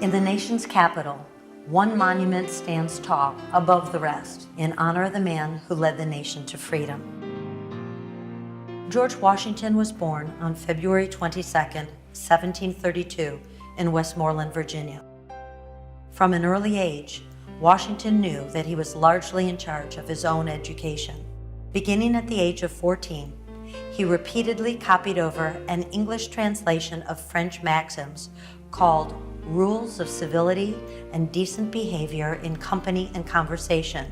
In the nation's capital, one monument stands tall above the rest in honor of the man who led the nation to freedom. George Washington was born on February 22, 1732, in Westmoreland, Virginia. From an early age, Washington knew that he was largely in charge of his own education. Beginning at the age of 14, he repeatedly copied over an English translation of French maxims called Rules of Civility and Decent Behavior in Company and Conversation.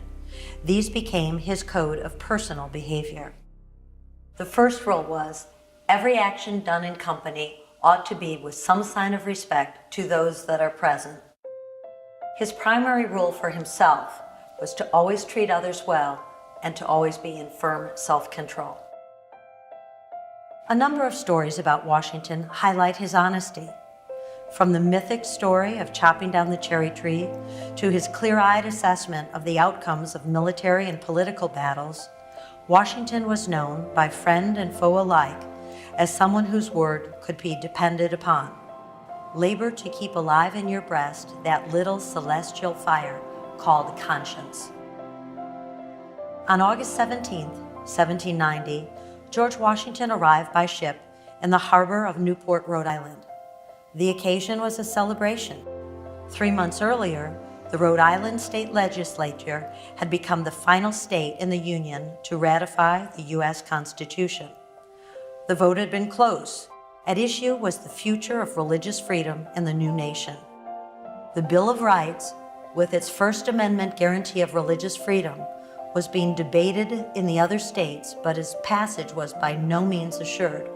These became his code of personal behavior. The first rule was, every action done in company ought to be with some sign of respect to those that are present. His primary rule for himself was to always treat others well and to always be in firm self-control. A number of stories about Washington highlight his honesty. From the mythic story of chopping down the cherry tree to his clear-eyed assessment of the outcomes of military and political battles, Washington was known by friend and foe alike as someone whose word could be depended upon. Labor to keep alive in your breast that little celestial fire called conscience. On August 17, 1790, George Washington arrived by ship in the harbor of Newport, Rhode Island. The occasion was a celebration. 3 months earlier, the Rhode Island State Legislature had become the final state in the Union to ratify the U.S. Constitution. The vote had been close. At issue was the future of religious freedom in the new nation. The Bill of Rights, with its First Amendment guarantee of religious freedom, was being debated in the other states, but its passage was by no means assured.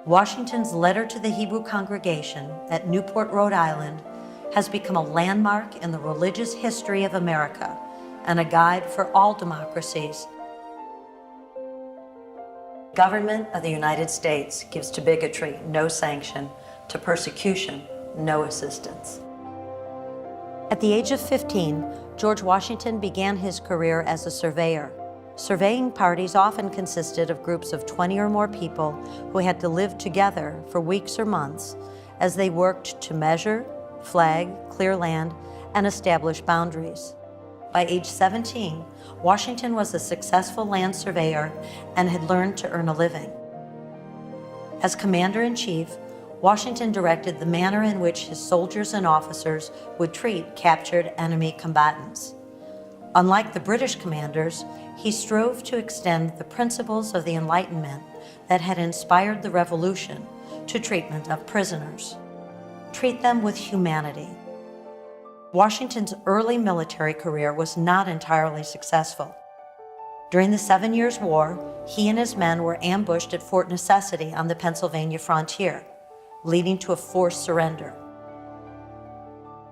Washington's letter to the Hebrew congregation at Newport, Rhode Island, has become a landmark in the religious history of America and a guide for all democracies. The government of the United States gives to bigotry no sanction, to persecution no assistance. At the age of 15, George Washington began his career as a surveyor. Surveying parties often consisted of groups of 20 or more people who had to live together for weeks or months as they worked to measure, flag, clear land, and establish boundaries. By age 17, Washington was a successful land surveyor and had learned to earn a living. As commander-in-chief, Washington directed the manner in which his soldiers and officers would treat captured enemy combatants. Unlike the British commanders, he strove to extend the principles of the Enlightenment that had inspired the Revolution to treatment of prisoners. Treat them with humanity. Washington's early military career was not entirely successful. During the 7 Years' War, he and his men were ambushed at Fort Necessity on the Pennsylvania frontier, leading to a forced surrender.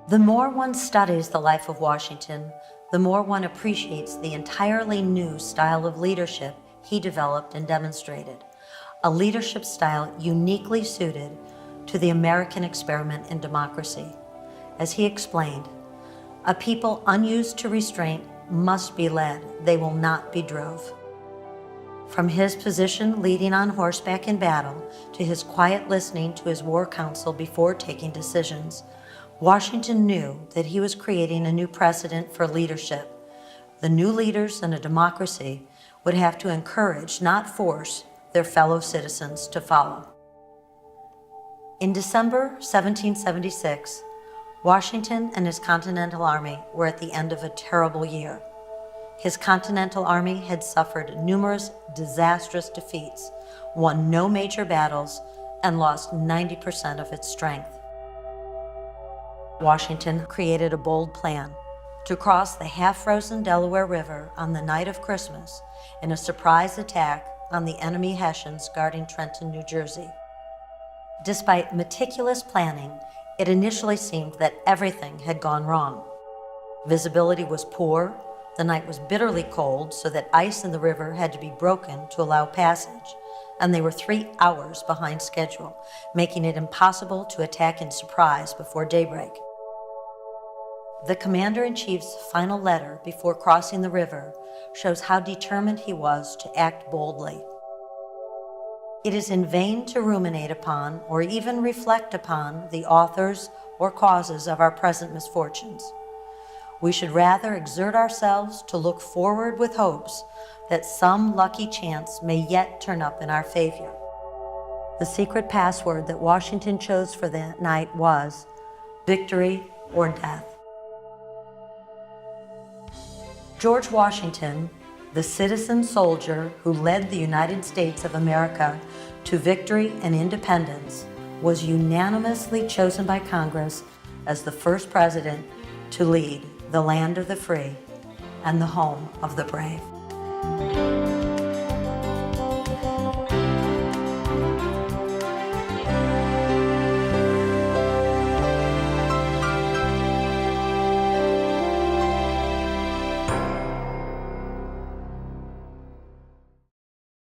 The more one studies the life of Washington, the more one appreciates the entirely new style of leadership he developed and demonstrated, a leadership style uniquely suited to the American experiment in democracy. As he explained, a people unused to restraint must be led, they will not be drove. From his position leading on horseback in battle to his quiet listening to his war council before taking decisions, Washington knew that he was creating a new precedent for leadership. The new leaders in a democracy would have to encourage, not force, their fellow citizens to follow. In December 1776, Washington and his Continental Army were at the end of a terrible year. His Continental Army had suffered numerous disastrous defeats, won no major battles, and lost 90% of its strength. Washington created a bold plan to cross the half-frozen Delaware River on the night of Christmas in a surprise attack on the enemy Hessians guarding Trenton, New Jersey. Despite meticulous planning, it initially seemed that everything had gone wrong. Visibility was poor, the night was bitterly cold so that ice in the river had to be broken to allow passage, and they were 3 hours behind schedule, making it impossible to attack in surprise before daybreak. The Commander-in-Chief's final letter before crossing the river shows how determined he was to act boldly. It is in vain to ruminate upon or even reflect upon the author's or causes of our present misfortunes. We should rather exert ourselves to look forward with hopes that some lucky chance may yet turn up in our favor. The secret password that Washington chose for that night was victory or death. George Washington, the citizen soldier who led the United States of America to victory and independence, was unanimously chosen by Congress as the first president to lead the land of the free and the home of the brave.